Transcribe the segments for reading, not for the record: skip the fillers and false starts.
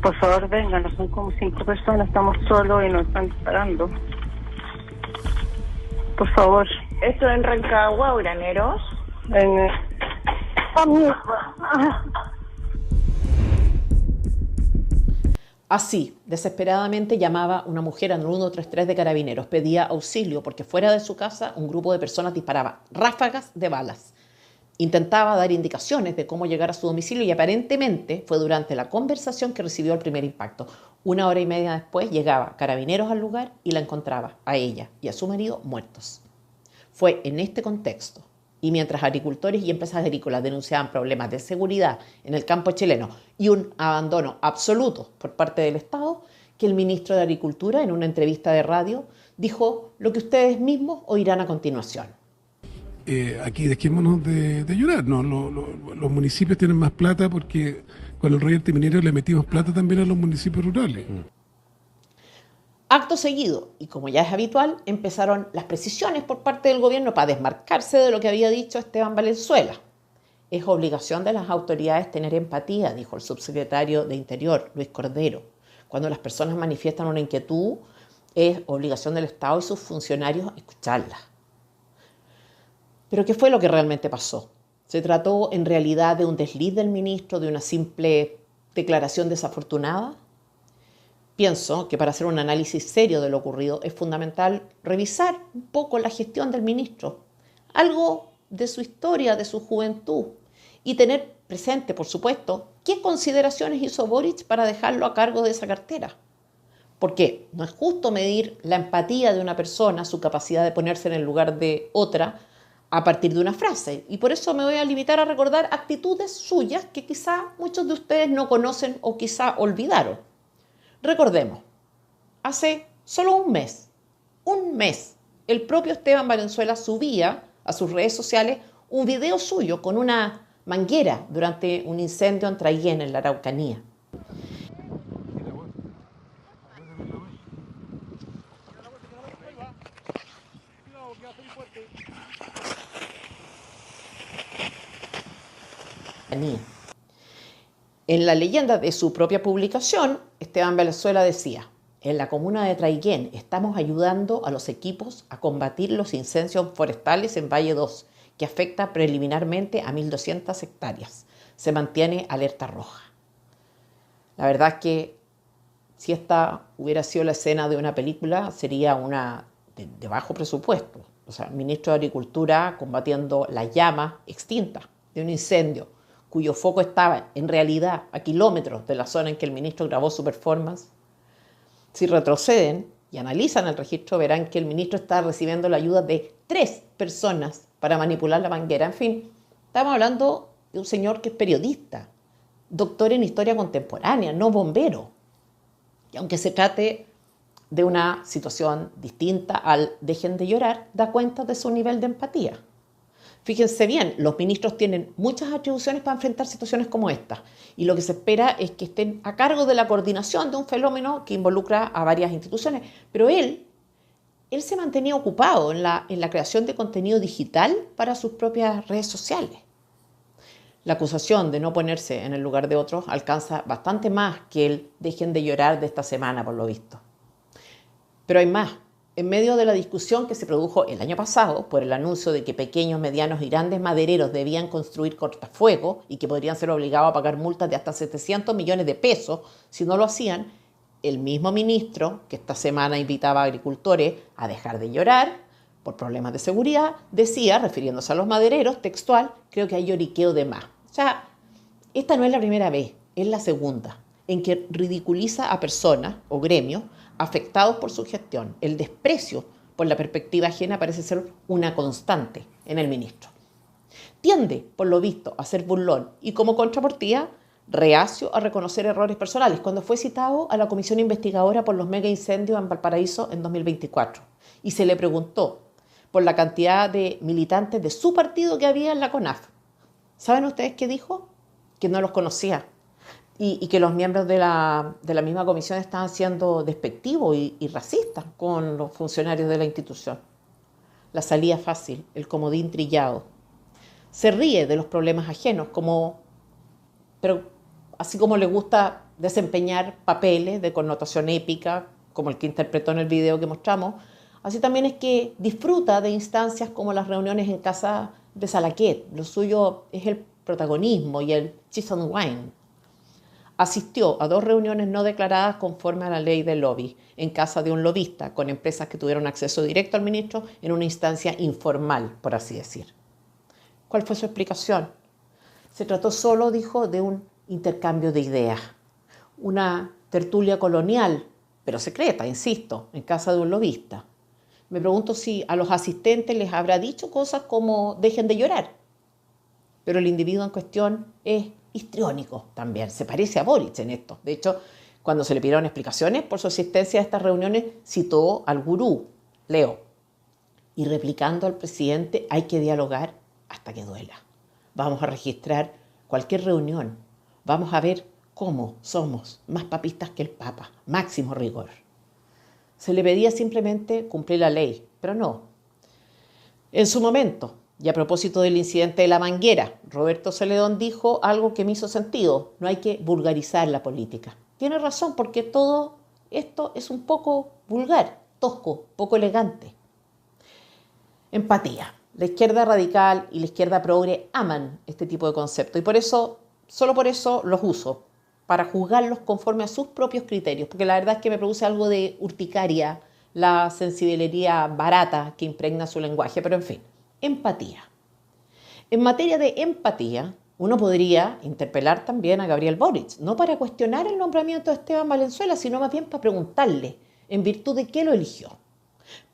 Por favor, vengan, no son como 5 personas, estamos solos y nos están disparando. Por favor. ¿Esto en Rancagua, Uraneros? En... Así, desesperadamente llamaba una mujer al 133 de Carabineros, pedía auxilio porque fuera de su casa un grupo de personas disparaba ráfagas de balas. Intentaba dar indicaciones de cómo llegar a su domicilio y aparentemente fue durante la conversación que recibió el primer impacto. 1 hora y media después llegaba Carabineros al lugar y la encontraba a ella y a su marido muertos. Fue en este contexto, y mientras agricultores y empresas agrícolas denunciaban problemas de seguridad en el campo chileno y un abandono absoluto por parte del Estado, que el ministro de Agricultura, en una entrevista de radio, dijo lo que ustedes mismos oirán a continuación. Aquí dejémonos de llorar, ¿no? Los municipios tienen más plata porque con el royalty minero le metimos plata también a los municipios rurales. Acto seguido, y como ya es habitual, empezaron las precisiones por parte del gobierno para desmarcarse de lo que había dicho Esteban Valenzuela. Es obligación de las autoridades tener empatía, dijo el subsecretario de Interior, Luis Cordero. Cuando las personas manifiestan una inquietud, es obligación del Estado y sus funcionarios escucharla. Pero ¿qué fue lo que realmente pasó? ¿Se trató en realidad de un desliz del ministro, de una simple declaración desafortunada? Pienso que para hacer un análisis serio de lo ocurrido es fundamental revisar un poco la gestión del ministro, algo de su historia, de su juventud, y tener presente, por supuesto, qué consideraciones hizo Boric para dejarlo a cargo de esa cartera. Porque no es justo medir la empatía de una persona, su capacidad de ponerse en el lugar de otra, a partir de una frase. Y por eso me voy a limitar a recordar actitudes suyas que quizá muchos de ustedes no conocen o quizá olvidaron. Recordemos, hace solo un mes, el propio Esteban Valenzuela subía a sus redes sociales un video suyo con una manguera durante un incendio en Traiguén, en la Araucanía. En la leyenda de su propia publicación, Esteban Valenzuela decía: en la comuna de Traiguén estamos ayudando a los equipos a combatir los incendios forestales en Valle 2, que afecta preliminarmente a 1.200 hectáreas. Se mantiene alerta roja. La verdad es que si esta hubiera sido la escena de una película, sería una de bajo presupuesto. O sea, el ministro de Agricultura combatiendo las llamas extintas de un incendio, cuyo foco estaba en realidad a kilómetros de la zona en que el ministro grabó su performance. Si retroceden y analizan el registro, verán que el ministro está recibiendo la ayuda de 3 personas para manipular la manguera. En fin, estamos hablando de un señor que es periodista, doctor en historia contemporánea, no bombero. Y aunque se trate de una situación distinta al dejen de llorar, da cuenta de su nivel de empatía. Fíjense bien, los ministros tienen muchas atribuciones para enfrentar situaciones como esta, y lo que se espera es que estén a cargo de la coordinación de un fenómeno que involucra a varias instituciones. Pero él se mantenía ocupado en la creación de contenido digital para sus propias redes sociales. La acusación de no ponerse en el lugar de otros alcanza bastante más que el dejen de llorar de esta semana, por lo visto. Pero hay más. En medio de la discusión que se produjo el año pasado por el anuncio de que pequeños, medianos y grandes madereros debían construir cortafuegos y que podrían ser obligados a pagar multas de hasta 700 millones de pesos si no lo hacían, el mismo ministro que esta semana invitaba a agricultores a dejar de llorar por problemas de seguridad, decía, refiriéndose a los madereros, textual: creo que hay lloriqueo de más. O sea, esta no es la primera vez, es la segunda, en que ridiculiza a personas o gremios afectados por su gestión. El desprecio por la perspectiva ajena parece ser una constante en el ministro. Tiende, por lo visto, a ser burlón y, como contrapartida, reacio a reconocer errores personales, cuando fue citado a la comisión investigadora por los mega incendios en Valparaíso en 2024 y se le preguntó por la cantidad de militantes de su partido que había en la CONAF. ¿Saben ustedes qué dijo? Que no los conocía. Y que los miembros de la misma comisión estaban siendo despectivos y racistas con los funcionarios de la institución. La salida fácil, el comodín trillado. Se ríe de los problemas ajenos, pero así como le gusta desempeñar papeles de connotación épica, como el que interpretó en el video que mostramos, así también es que disfruta de instancias como las reuniones en casa de Salaquet. Lo suyo es el protagonismo y el cheese and wine. Asistió a 2 reuniones no declaradas conforme a la ley del lobby, en casa de un lobista, con empresas que tuvieron acceso directo al ministro en una instancia informal, por así decir. ¿Cuál fue su explicación? Se trató solo, dijo, de un intercambio de ideas, una tertulia colonial, pero secreta, insisto, en casa de un lobista. Me pregunto si a los asistentes les habrá dicho cosas como dejen de llorar. Pero el individuo en cuestión es histriónico también, se parece a Boric en esto. De hecho, cuando se le pidieron explicaciones por su asistencia a estas reuniones, citó al gurú, leo, y replicando al presidente hay que dialogar hasta que duela. Vamos a registrar cualquier reunión, vamos a ver cómo somos más papistas que el Papa, máximo rigor. Se le pedía simplemente cumplir la ley, pero no. En su momento, y a propósito del incidente de la manguera, Roberto Celedón dijo algo que me hizo sentido: no hay que vulgarizar la política. Tiene razón, porque todo esto es un poco vulgar, tosco, poco elegante. Empatía. La izquierda radical y la izquierda progre aman este tipo de conceptos y por eso, solo por eso los uso, para juzgarlos conforme a sus propios criterios, porque la verdad es que me produce algo de urticaria la sensibilidad barata que impregna su lenguaje, pero en fin, empatía. En materia de empatía, uno podría interpelar también a Gabriel Boric, no para cuestionar el nombramiento de Esteban Valenzuela, sino más bien para preguntarle en virtud de qué lo eligió.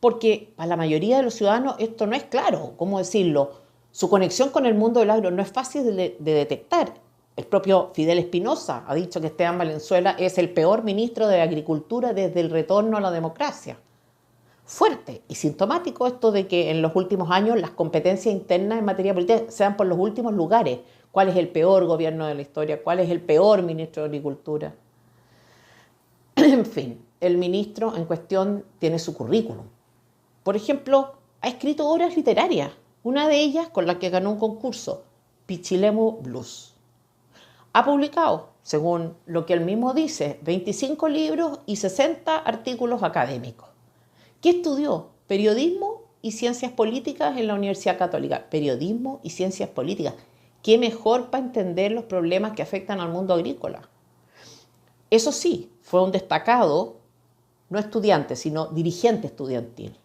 Porque para la mayoría de los ciudadanos esto no es claro, ¿cómo decirlo? Su conexión con el mundo del agro no es fácil de detectar. El propio Fidel Espinosa ha dicho que Esteban Valenzuela es el peor ministro de Agricultura desde el retorno a la democracia. Fuerte y sintomático esto de que en los últimos años las competencias internas en materia política sean por los últimos lugares. ¿Cuál es el peor gobierno de la historia? ¿Cuál es el peor ministro de Agricultura? En fin, el ministro en cuestión tiene su currículum. Por ejemplo, ha escrito obras literarias, una de ellas con la que ganó un concurso, Pichilemu Blues. Ha publicado, según lo que él mismo dice, 25 libros y 60 artículos académicos. ¿Qué estudió? Periodismo y ciencias políticas en la Universidad Católica. Periodismo y ciencias políticas. ¿Qué mejor para entender los problemas que afectan al mundo agrícola? Eso sí, fue un destacado, no estudiante, sino dirigente estudiantil.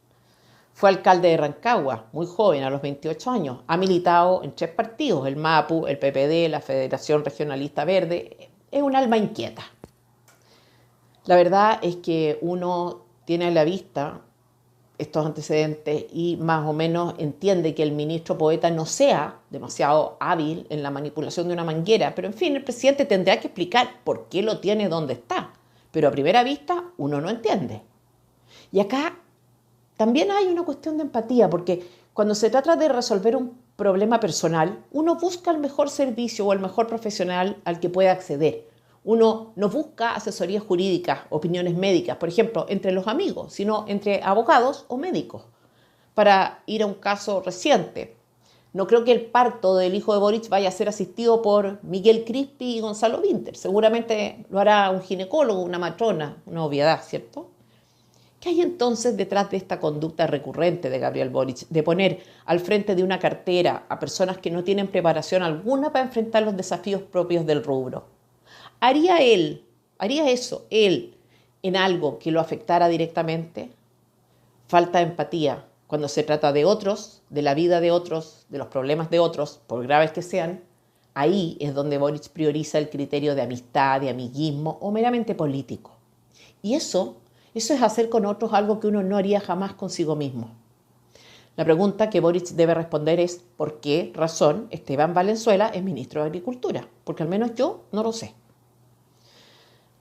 Fue alcalde de Rancagua, muy joven, a los 28 años. Ha militado en 3 partidos, el MAPU, el PPD, la Federación Regionalista Verde. Es un alma inquieta. La verdad es que uno tiene a la vista estos antecedentes y más o menos entiende que el ministro Poeta no sea demasiado hábil en la manipulación de una manguera, pero en fin, el presidente tendrá que explicar por qué lo tiene donde está, pero a primera vista uno no entiende. Y acá también hay una cuestión de empatía, porque cuando se trata de resolver un problema personal, uno busca el mejor servicio o el mejor profesional al que pueda acceder. Uno no busca asesorías jurídicas, opiniones médicas, por ejemplo, entre los amigos, sino entre abogados o médicos. Para ir a un caso reciente, no creo que el parto del hijo de Boric vaya a ser asistido por Miguel Crispi y Gonzalo Winter. Seguramente lo hará un ginecólogo, una matrona, una obviedad, ¿cierto? ¿Qué hay entonces detrás de esta conducta recurrente de Gabriel Boric de poner al frente de una cartera a personas que no tienen preparación alguna para enfrentar los desafíos propios del rubro? ¿Haría eso él en algo que lo afectara directamente? Falta de empatía cuando se trata de otros, de la vida de otros, de los problemas de otros, por graves que sean. Ahí es donde Boric prioriza el criterio de amistad, de amiguismo o meramente político. Y eso es hacer con otros algo que uno no haría jamás consigo mismo. La pregunta que Boric debe responder es ¿por qué razón Esteban Valenzuela es ministro de Agricultura? Porque al menos yo no lo sé.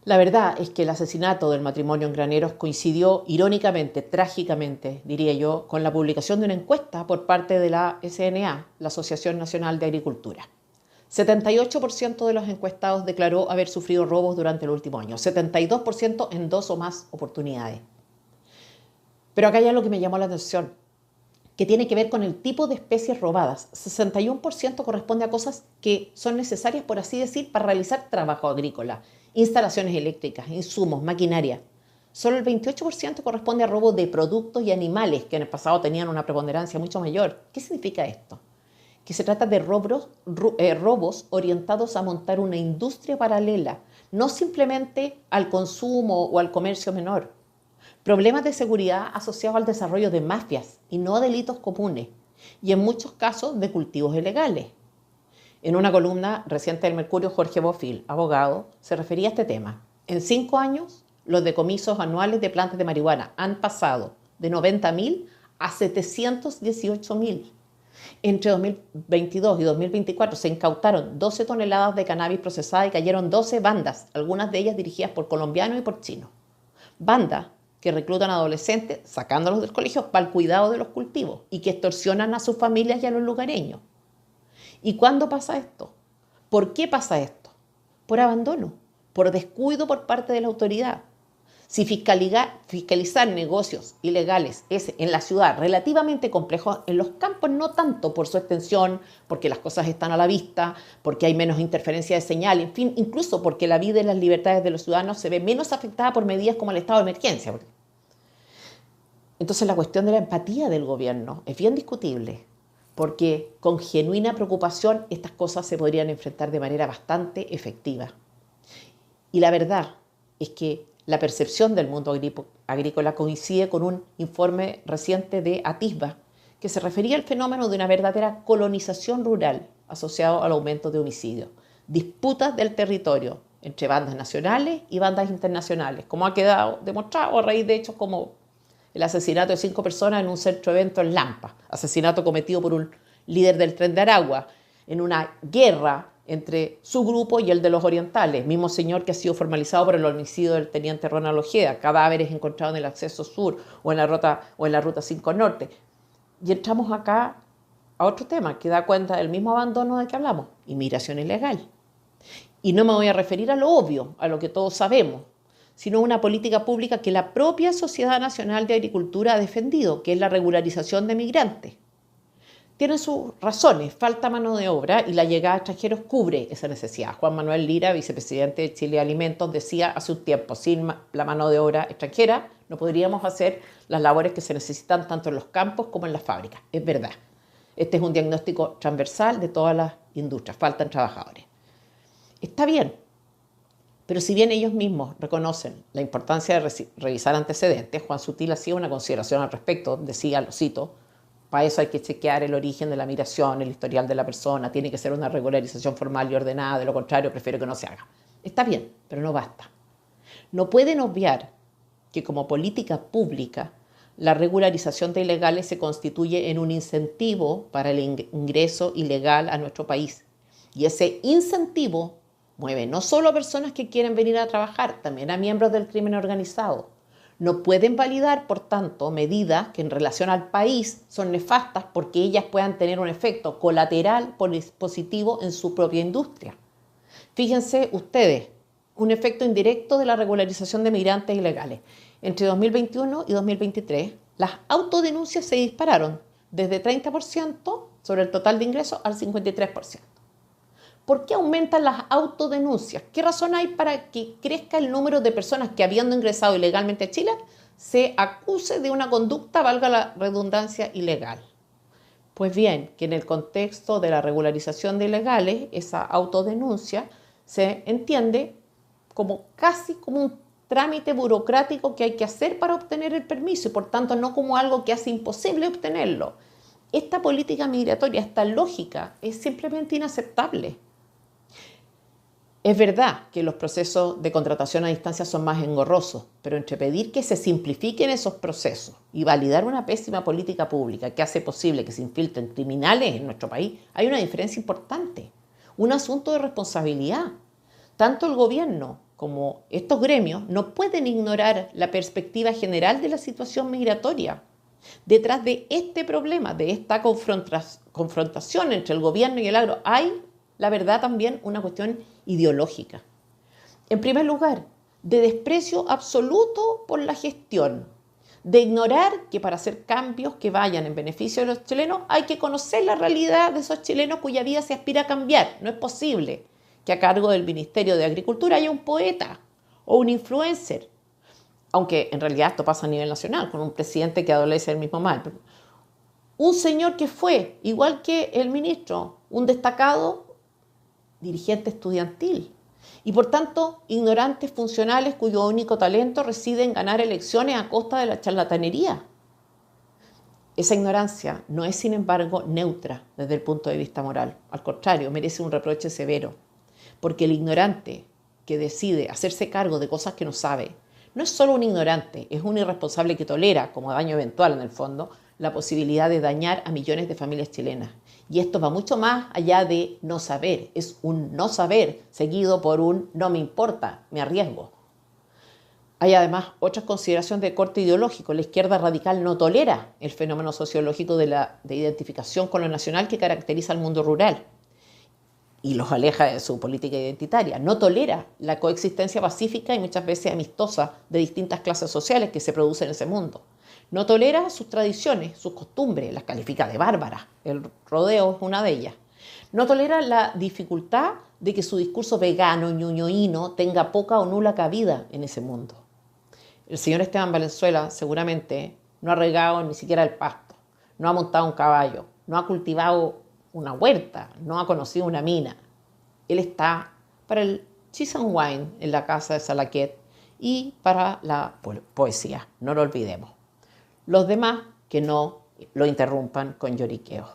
La verdad es que el asesinato del matrimonio en Graneros coincidió irónicamente, trágicamente, diría yo, con la publicación de una encuesta por parte de la SNA, la Asociación Nacional de Agricultura. 78% de los encuestados declaró haber sufrido robos durante el último año, 72% en 2 o más oportunidades. Pero acá hay algo que me llamó la atención, que tiene que ver con el tipo de especies robadas. 61% corresponde a cosas que son necesarias, por así decir, para realizar trabajo agrícola. instalaciones eléctricas, insumos, maquinaria. Solo el 28% corresponde a robo de productos y animales, que en el pasado tenían una preponderancia mucho mayor. ¿Qué significa esto? Que se trata de robos orientados a montar una industria paralela, no simplemente al consumo o al comercio menor. Problemas de seguridad asociados al desarrollo de mafias y no a delitos comunes, y en muchos casos de cultivos ilegales. En una columna reciente del Mercurio, Jorge Bofill, abogado, se refería a este tema. En 5 años, los decomisos anuales de plantas de marihuana han pasado de 90.000 a 718.000. Entre 2022 y 2024 se incautaron 12 toneladas de cannabis procesada y cayeron 12 bandas, algunas de ellas dirigidas por colombianos y por chinos. Bandas que reclutan adolescentes, sacándolos del colegio para el cuidado de los cultivos y que extorsionan a sus familias y a los lugareños. ¿Y cuándo pasa esto? ¿Por qué pasa esto? Por abandono, por descuido por parte de la autoridad. Si fiscalizar negocios ilegales es en la ciudad relativamente complejo, en los campos no tanto por su extensión, porque las cosas están a la vista, porque hay menos interferencia de señal, en fin, incluso porque la vida y las libertades de los ciudadanos se ve menos afectada por medidas como el estado de emergencia. Entonces la cuestión de la empatía del gobierno es bien discutible, porque con genuina preocupación estas cosas se podrían enfrentar de manera bastante efectiva. Y la verdad es que la percepción del mundo agrícola coincide con un informe reciente de Atisba que se refería al fenómeno de una verdadera colonización rural asociado al aumento de homicidios, disputas del territorio entre bandas nacionales y bandas internacionales, como ha quedado demostrado a raíz de hechos como el asesinato de 5 personas en un centro de evento en Lampa, asesinato cometido por un líder del Tren de Aragua, en una guerra entre su grupo y el de los orientales, mismo señor que ha sido formalizado por el homicidio del teniente Ronald Ojeda, cadáveres encontrados en el acceso sur o en la ruta 5 norte. Y entramos acá a otro tema que da cuenta del mismo abandono de que hablamos, inmigración ilegal. Y no me voy a referir a lo obvio, a lo que todos sabemos, sino a una política pública que la propia Sociedad Nacional de Agricultura ha defendido, que es la regularización de migrantes. Tienen sus razones, falta mano de obra y la llegada de extranjeros cubre esa necesidad. Juan Manuel Lira, vicepresidente de Chile Alimentos, decía hace un tiempo, sin la mano de obra extranjera no podríamos hacer las labores que se necesitan tanto en los campos como en las fábricas. Es verdad. Este es un diagnóstico transversal de todas las industrias, faltan trabajadores. Está bien, pero si bien ellos mismos reconocen la importancia de revisar antecedentes, Juan Sutil hacía una consideración al respecto, decía, lo cito, para eso hay que chequear el origen de la migración, el historial de la persona, tiene que ser una regularización formal y ordenada, de lo contrario prefiero que no se haga. Está bien, pero no basta. No pueden obviar que como política pública la regularización de ilegales se constituye en un incentivo para el ingreso ilegal a nuestro país. Y ese incentivo mueve no solo a personas que quieren venir a trabajar, también a miembros del crimen organizado. No pueden validar, por tanto, medidas que en relación al país son nefastas porque ellas puedan tener un efecto colateral positivo en su propia industria. Fíjense ustedes, un efecto indirecto de la regularización de migrantes ilegales. Entre 2021 y 2023, las autodenuncias se dispararon desde 30% sobre el total de ingresos al 53%. ¿Por qué aumentan las autodenuncias? ¿Qué razón hay para que crezca el número de personas que, habiendo ingresado ilegalmente a Chile, se acuse de una conducta, valga la redundancia, ilegal? Pues bien, que en el contexto de la regularización de ilegales, esa autodenuncia se entiende como casi como un trámite burocrático que hay que hacer para obtener el permiso y por tanto no como algo que hace imposible obtenerlo. Esta política migratoria, esta lógica, es simplemente inaceptable. Es verdad que los procesos de contratación a distancia son más engorrosos, pero entre pedir que se simplifiquen esos procesos y validar una pésima política pública que hace posible que se infiltren criminales en nuestro país, hay una diferencia importante, un asunto de responsabilidad. Tanto el gobierno como estos gremios no pueden ignorar la perspectiva general de la situación migratoria. Detrás de este problema, de esta confrontación entre el gobierno y el agro, hay, la verdad, también una cuestión ideológica. En primer lugar, de desprecio absoluto por la gestión, de ignorar que para hacer cambios que vayan en beneficio de los chilenos hay que conocer la realidad de esos chilenos cuya vida se aspira a cambiar. No es posible que a cargo del Ministerio de Agricultura haya un poeta o un influencer, aunque en realidad esto pasa a nivel nacional, con un presidente que adolece del mismo mal. Un señor que fue, igual que el ministro, un destacado dirigente estudiantil y por tanto ignorantes funcionales cuyo único talento reside en ganar elecciones a costa de la charlatanería. Esa ignorancia no es, sin embargo, neutra desde el punto de vista moral. Al contrario, merece un reproche severo, porque el ignorante que decide hacerse cargo de cosas que no sabe no es solo un ignorante, es un irresponsable que tolera, como daño eventual en el fondo, la posibilidad de dañar a millones de familias chilenas. Y esto va mucho más allá de no saber, es un no saber seguido por un no me importa, me arriesgo. Hay además otras consideraciones de corte ideológico. La izquierda radical no tolera el fenómeno sociológico de identificación con lo nacional que caracteriza al mundo rural y los aleja de su política identitaria. No tolera la coexistencia pacífica y muchas veces amistosa de distintas clases sociales que se producen en ese mundo. No tolera sus tradiciones, sus costumbres, las califica de bárbaras. El rodeo es una de ellas. No tolera la dificultad de que su discurso vegano, ñuñoíno, tenga poca o nula cabida en ese mundo. El señor Esteban Valenzuela seguramente no ha regado ni siquiera el pasto, no ha montado un caballo, no ha cultivado una huerta, no ha conocido una mina. Él está para el cheese and wine en la casa de Salaquet y para la poesía, no lo olvidemos. Los demás que no lo interrumpan con lloriqueos.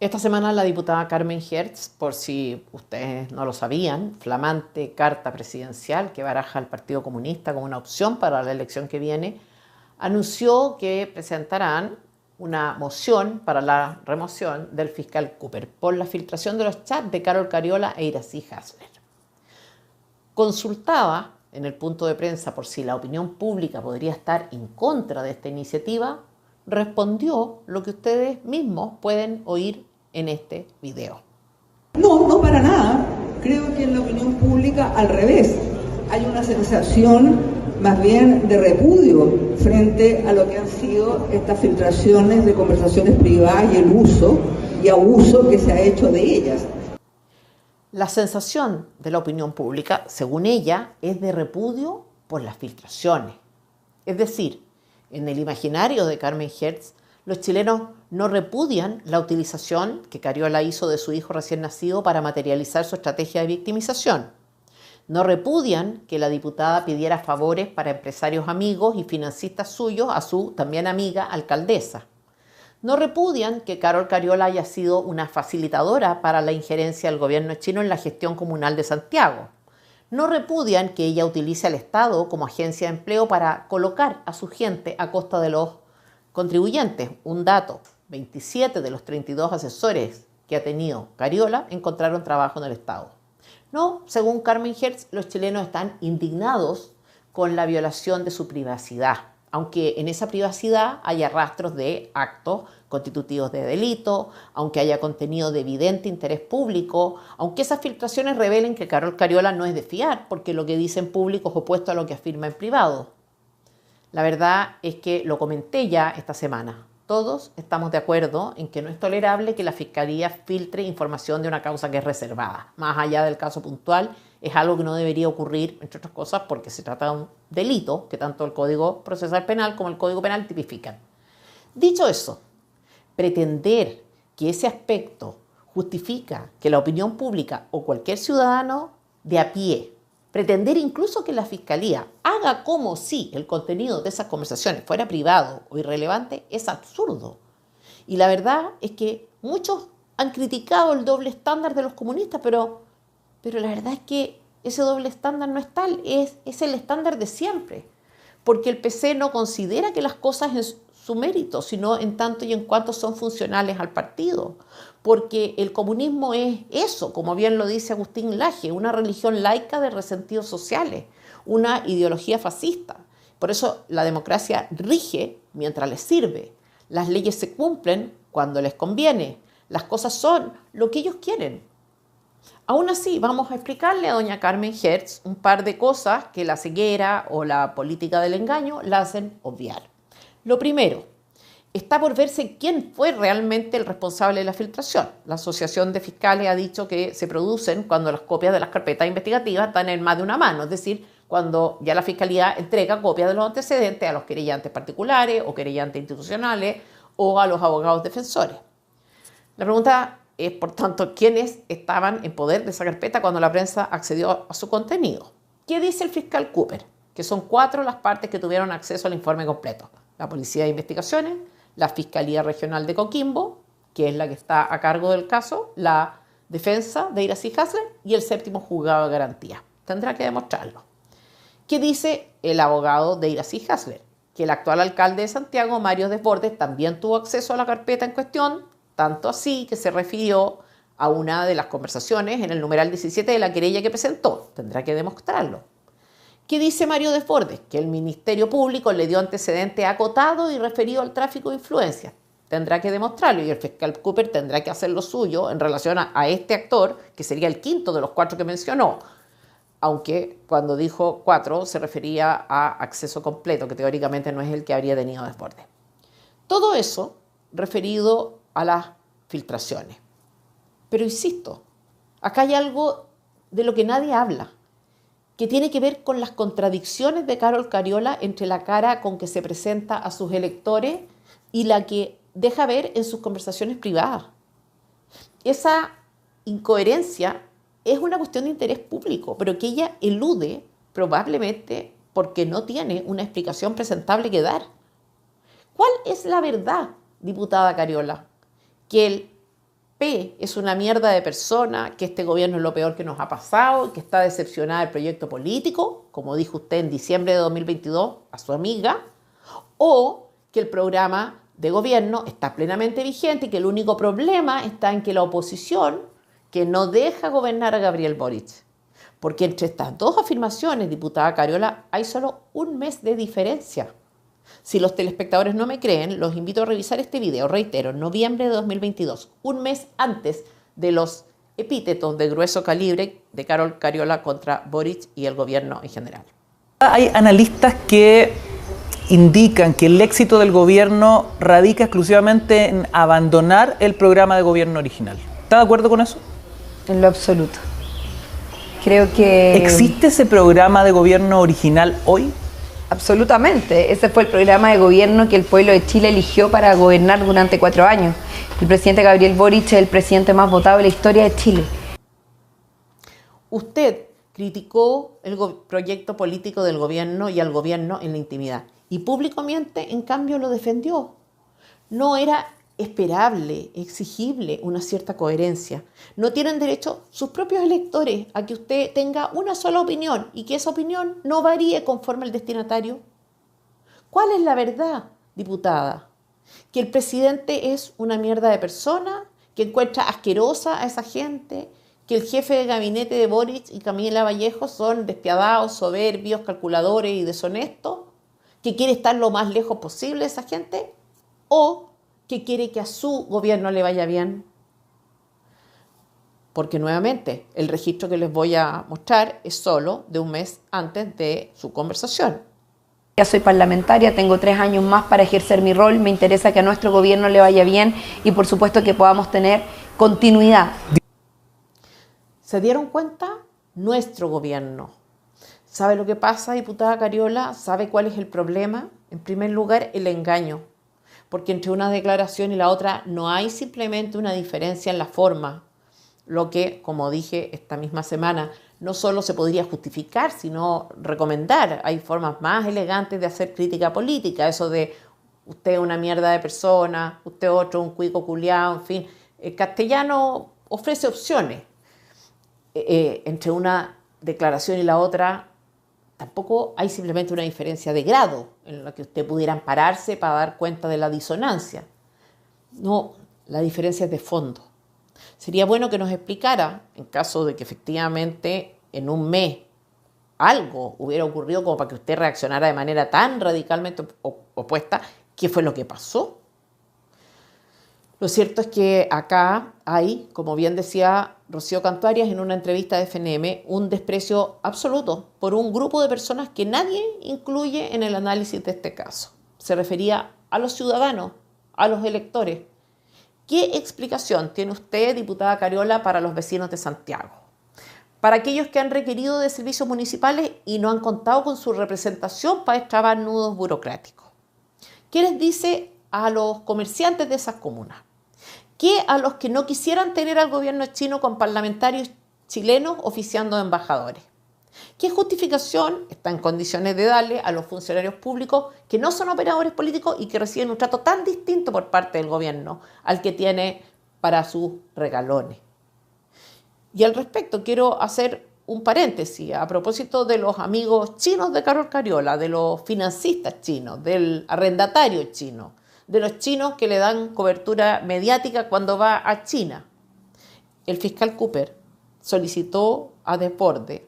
Esta semana la diputada Carmen Hertz, por si ustedes no lo sabían, flamante carta presidencial que baraja el Partido Comunista como una opción para la elección que viene, anunció que presentarán una moción para la remoción del fiscal Cooper por la filtración de los chats de Carol Cariola e Iracy Hasler. Consultada en el punto de prensa por si la opinión pública podría estar en contra de esta iniciativa, respondió lo que ustedes mismos pueden oír en este video. No, no para nada. Creo que en la opinión pública al revés. Hay una sensación más bien de repudio frente a lo que han sido estas filtraciones de conversaciones privadas y el uso y abuso que se ha hecho de ellas. La sensación de la opinión pública, según ella, es de repudio por las filtraciones. Es decir, en el imaginario de Carmen Hertz, los chilenos no repudian la utilización que Cariola hizo de su hijo recién nacido para materializar su estrategia de victimización. No repudian que la diputada pidiera favores para empresarios amigos y financistas suyos a su también amiga alcaldesa. No repudian que Carol Cariola haya sido una facilitadora para la injerencia del gobierno chino en la gestión comunal de Santiago. No repudian que ella utilice al Estado como agencia de empleo para colocar a su gente a costa de los contribuyentes. Un dato, 27 de los 32 asesores que ha tenido Cariola encontraron trabajo en el Estado. No, según Carmen Hertz, los chilenos están indignados con la violación de su privacidad, aunque en esa privacidad haya rastros de actos constitutivos de delito, aunque haya contenido de evidente interés público, aunque esas filtraciones revelen que Carol Cariola no es de fiar, porque lo que dice en público es opuesto a lo que afirma en privado. La verdad es que lo comenté ya esta semana. Todos estamos de acuerdo en que no es tolerable que la Fiscalía filtre información de una causa que es reservada. Más allá del caso puntual, es algo que no debería ocurrir, entre otras cosas, porque se trata de un delito que tanto el Código Procesal Penal como el Código Penal tipifican. Dicho eso, pretender que ese aspecto justifica que la opinión pública o cualquier ciudadano de a pie, pretender incluso que la Fiscalía haga como si el contenido de esas conversaciones fuera privado o irrelevante es absurdo. Y la verdad es que muchos han criticado el doble estándar de los comunistas, pero la verdad es que ese doble estándar no es tal, es el estándar de siempre. Porque el PC no considera que las cosas en su mérito, sino en tanto y en cuanto son funcionales al partido. Porque el comunismo es eso, como bien lo dice Agustín Laje, una religión laica de resentidos sociales, una ideología fascista. Por eso la democracia rige mientras les sirve. Las leyes se cumplen cuando les conviene. Las cosas son lo que ellos quieren. Aún así, vamos a explicarle a doña Carmen Hertz un par de cosas que la ceguera o la política del engaño la hacen obviar. Lo primero, está por verse quién fue realmente el responsable de la filtración. La Asociación de Fiscales ha dicho que se producen cuando las copias de las carpetas investigativas están en más de una mano, es decir, cuando ya la Fiscalía entrega copias de los antecedentes a los querellantes particulares o querellantes institucionales o a los abogados defensores. La pregunta es, por tanto, ¿quiénes estaban en poder de esa carpeta cuando la prensa accedió a su contenido? ¿Qué dice el fiscal Cooper? Que son 4 las partes que tuvieron acceso al informe completo. La Policía de Investigaciones, la Fiscalía Regional de Coquimbo, que es la que está a cargo del caso, la defensa de Iracy Hasler y el 7º Juzgado de Garantía. Tendrá que demostrarlo. ¿Qué dice el abogado de Iracy Hasler? Que el actual alcalde de Santiago, Mario Desbordes, también tuvo acceso a la carpeta en cuestión, tanto así que se refirió a una de las conversaciones en el numeral 17 de la querella que presentó. Tendrá que demostrarlo. ¿Qué dice Mario Desbordes? Que el Ministerio Público le dio antecedente acotado y referido al tráfico de influencias. Tendrá que demostrarlo y el fiscal Cooper tendrá que hacer lo suyo en relación a este actor, que sería el 5º de los 4 que mencionó, aunque cuando dijo 4 se refería a acceso completo, que teóricamente no es el que habría tenido Desbordes. Todo eso referido a las filtraciones. Pero insisto, acá hay algo de lo que nadie habla, que tiene que ver con las contradicciones de Carol Cariola entre la cara con que se presenta a sus electores y la que deja ver en sus conversaciones privadas. Esa incoherencia es una cuestión de interés público, pero que ella elude probablemente porque no tiene una explicación presentable que dar. ¿Cuál es la verdad, diputada Cariola? ¿Que el P es una mierda de persona, que este gobierno es lo peor que nos ha pasado, que está decepcionada del proyecto político, como dijo usted en diciembre de 2022 a su amiga, o que el programa de gobierno está plenamente vigente y que el único problema está en que la oposición, que no deja gobernar a Gabriel Boric? Porque entre estas 2 afirmaciones, diputada Cariola, hay solo un mes de diferencia. Si los telespectadores no me creen, los invito a revisar este video, reitero, noviembre de 2022, un mes antes de los epítetos de grueso calibre de Carol Cariola contra Boric y el gobierno en general. Hay analistas que indican que el éxito del gobierno radica exclusivamente en abandonar el programa de gobierno original. ¿Está de acuerdo con eso? En lo absoluto. Creo que... ¿Existe ese programa de gobierno original hoy? Absolutamente. Ese fue el programa de gobierno que el pueblo de Chile eligió para gobernar durante 4 años. El presidente Gabriel Boric es el presidente más votado de la historia de Chile. Usted criticó el proyecto político del gobierno y al gobierno en la intimidad. Y públicamente, en cambio, lo defendió. No era esperable, exigible una cierta coherencia. No tienen derecho sus propios electores a que usted tenga una sola opinión y que esa opinión no varíe conforme al destinatario. ¿Cuál es la verdad, diputada? ¿Que el presidente es una mierda de persona? ¿Que encuentra asquerosa a esa gente? ¿Que el jefe de gabinete de Boric y Camila Vallejo son despiadados, soberbios, calculadores y deshonestos? ¿Que quiere estar lo más lejos posible de esa gente? ¿O que quiere que a su gobierno le vaya bien? Porque nuevamente, el registro que les voy a mostrar es solo de un mes antes de su conversación. Ya soy parlamentaria, tengo 3 años más para ejercer mi rol, me interesa que a nuestro gobierno le vaya bien y por supuesto que podamos tener continuidad. ¿Se dieron cuenta? Nuestro gobierno. ¿Sabe lo que pasa, diputada Cariola? ¿Sabe cuál es el problema? En primer lugar, el engaño. Porque entre una declaración y la otra no hay simplemente una diferencia en la forma, lo que, como dije esta misma semana, no solo se podría justificar, sino recomendar. Hay formas más elegantes de hacer crítica política, eso de usted es una mierda de persona, usted otro, un cuico culiao, en fin. El castellano ofrece opciones. Entre una declaración y la otra tampoco hay simplemente una diferencia de grado en la que usted pudiera ampararse para dar cuenta de la disonancia. No, la diferencia es de fondo. Sería bueno que nos explicara, en caso de que efectivamente en un mes algo hubiera ocurrido como para que usted reaccionara de manera tan radicalmente opuesta, ¿qué fue lo que pasó? Lo cierto es que acá hay, como bien decía Rocío Canto Arias en una entrevista de FNM, un desprecio absoluto por un grupo de personas que nadie incluye en el análisis de este caso. Se refería a los ciudadanos, a los electores. ¿Qué explicación tiene usted, diputada Cariola, para los vecinos de Santiago? Para aquellos que han requerido de servicios municipales y no han contado con su representación para extrabar nudos burocráticos. ¿Qué les dice a los comerciantes de esas comunas? ¿Qué a los que no quisieran tener al gobierno chino con parlamentarios chilenos oficiando de embajadores? ¿Qué justificación está en condiciones de darle a los funcionarios públicos que no son operadores políticos y que reciben un trato tan distinto por parte del gobierno al que tiene para sus regalones? Y al respecto quiero hacer un paréntesis a propósito de los amigos chinos de Carol Cariola, de los financistas chinos, del arrendatario chino, de los chinos que le dan cobertura mediática cuando va a China. El fiscal Cooper solicitó a Desbordes,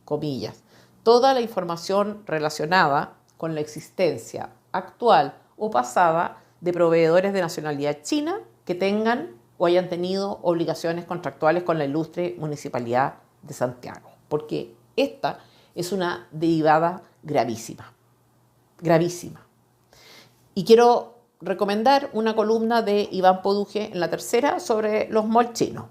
comillas, toda la información relacionada con la existencia actual o pasada de proveedores de nacionalidad china que tengan o hayan tenido obligaciones contractuales con la ilustre Municipalidad de Santiago, porque esta es una derivada gravísima, gravísima. Y quiero recomendar una columna de Iván Poduje en La Tercera sobre los malls chinos.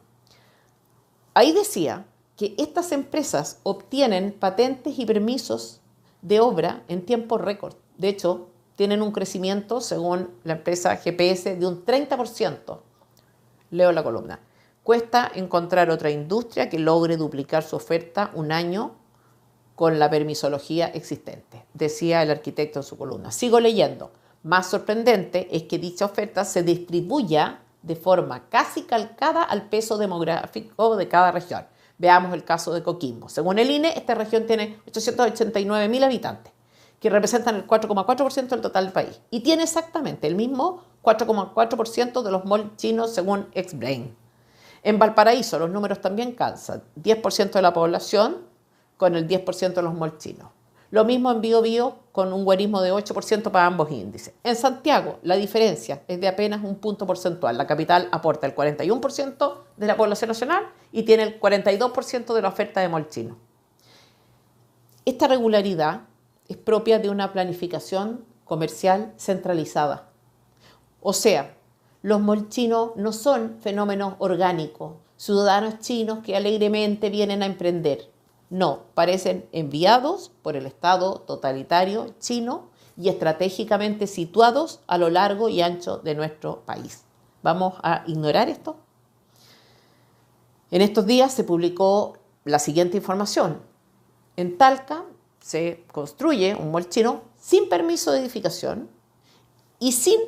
Ahí decía que estas empresas obtienen patentes y permisos de obra en tiempo récord. De hecho, tienen un crecimiento, según la empresa GPS, de un 30%. Leo la columna. Cuesta encontrar otra industria que logre duplicar su oferta un año con la permisología existente, decía el arquitecto en su columna. Sigo leyendo. Más sorprendente es que dicha oferta se distribuya de forma casi calcada al peso demográfico de cada región. Veamos el caso de Coquimbo. Según el INE, esta región tiene 889.000 habitantes, que representan el 4,4% del total del país. Y tiene exactamente el mismo 4,4% de los malls chinos según Explain. En Valparaíso los números también calzan. 10% de la población con el 10% de los malls chinos. Lo mismo en Biobío con un guarismo de 8% para ambos índices. En Santiago la diferencia es de apenas un punto porcentual. La capital aporta el 41% de la población nacional y tiene el 42% de la oferta de mall chino. Esta regularidad es propia de una planificación comercial centralizada. O sea, los malls chinos no son fenómenos orgánicos, ciudadanos chinos que alegremente vienen a emprender. No, parecen enviados por el Estado totalitario chino y estratégicamente situados a lo largo y ancho de nuestro país. ¿Vamos a ignorar esto? En estos días se publicó la siguiente información. En Talca se construye un mall chino sin permiso de edificación y sin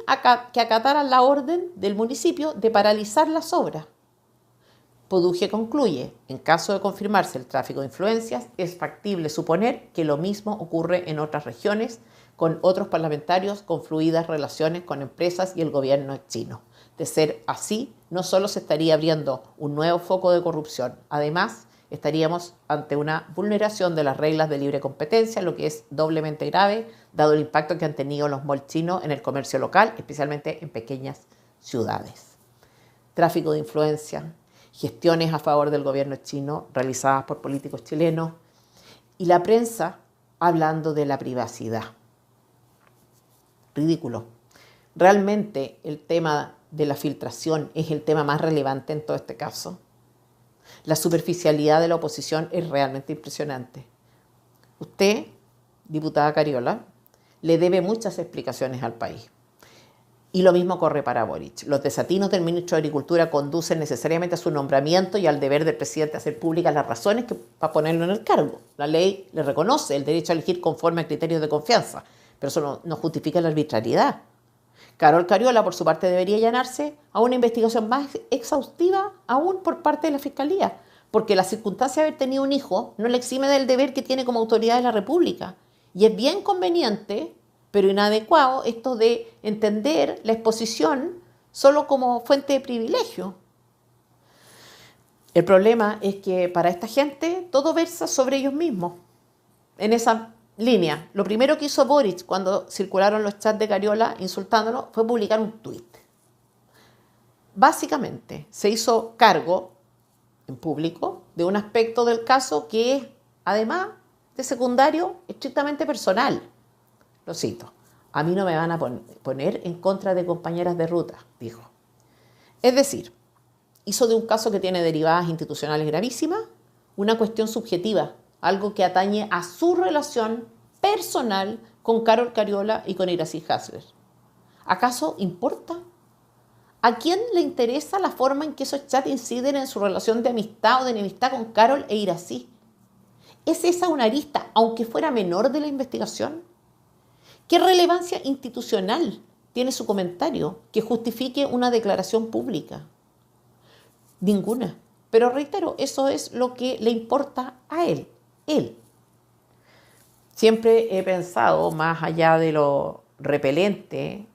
que acataran la orden del municipio de paralizar las obras. Poduje concluye, en caso de confirmarse el tráfico de influencias, es factible suponer que lo mismo ocurre en otras regiones con otros parlamentarios con fluidas relaciones con empresas y el gobierno chino. De ser así, no solo se estaría abriendo un nuevo foco de corrupción, además estaríamos ante una vulneración de las reglas de libre competencia, lo que es doblemente grave, dado el impacto que han tenido los malls chinos en el comercio local, especialmente en pequeñas ciudades. Tráfico de influencia, gestiones a favor del gobierno chino realizadas por políticos chilenos y la prensa hablando de la privacidad. Ridículo. ¿Realmente el tema de la filtración es el tema más relevante en todo este caso? La superficialidad de la oposición es realmente impresionante. Usted, diputada Cariola, le debe muchas explicaciones al país. Y lo mismo corre para Boric. Los desatinos del ministro de Agricultura conducen necesariamente a su nombramiento y al deber del presidente hacer públicas las razones para ponerlo en el cargo. La ley le reconoce el derecho a elegir conforme a criterios de confianza, pero eso no justifica la arbitrariedad. Carol Cariola, por su parte, debería allanarse a una investigación más exhaustiva aún por parte de la Fiscalía, porque la circunstancia de haber tenido un hijo no le exime del deber que tiene como autoridad de la República. Y es bien conveniente, pero inadecuado, esto de entender la exposición solo como fuente de privilegio. El problema es que para esta gente todo versa sobre ellos mismos. En esa línea, lo primero que hizo Boric cuando circularon los chats de Cariola insultándolo fue publicar un tuit. Básicamente se hizo cargo en público de un aspecto del caso que es, además de secundario, estrictamente personal. Lo cito. a mí no me van a poner en contra de compañeras de ruta, dijo. Es decir, hizo de un caso que tiene derivadas institucionales gravísimas una cuestión subjetiva, algo que atañe a su relación personal con Carol Cariola y con Iracy Hasler. ¿Acaso importa? ¿A quién le interesa la forma en que esos chats inciden en su relación de amistad o de enemistad con Carol e Iracy? ¿Es esa una arista, aunque fuera menor, de la investigación? ¿Qué relevancia institucional tiene su comentario que justifique una declaración pública? Ninguna. Pero reitero, eso es lo que le importa a él. Él. Siempre he pensado, más allá de lo repelente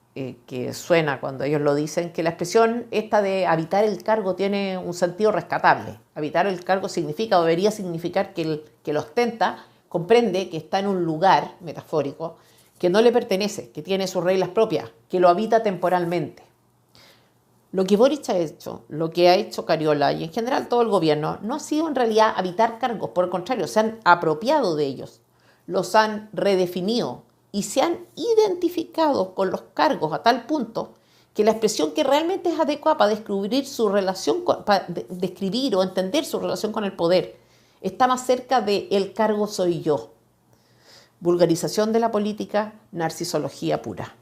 que suena cuando ellos lo dicen, que la expresión esta de habitar el cargo tiene un sentido rescatable. Habitar el cargo significa o debería significar que el que lo ostenta comprende que está en un lugar metafórico que no le pertenece, que tiene sus reglas propias, que lo habita temporalmente. Lo que Boric ha hecho, lo que ha hecho Cariola y en general todo el gobierno, no ha sido en realidad habitar cargos, por el contrario, se han apropiado de ellos, los han redefinido y se han identificado con los cargos a tal punto que la expresión que realmente es adecuada para describir su relación, para describir o entender su relación con el poder, está más cerca de el cargo soy yo. Vulgarización de la política, narcisología pura.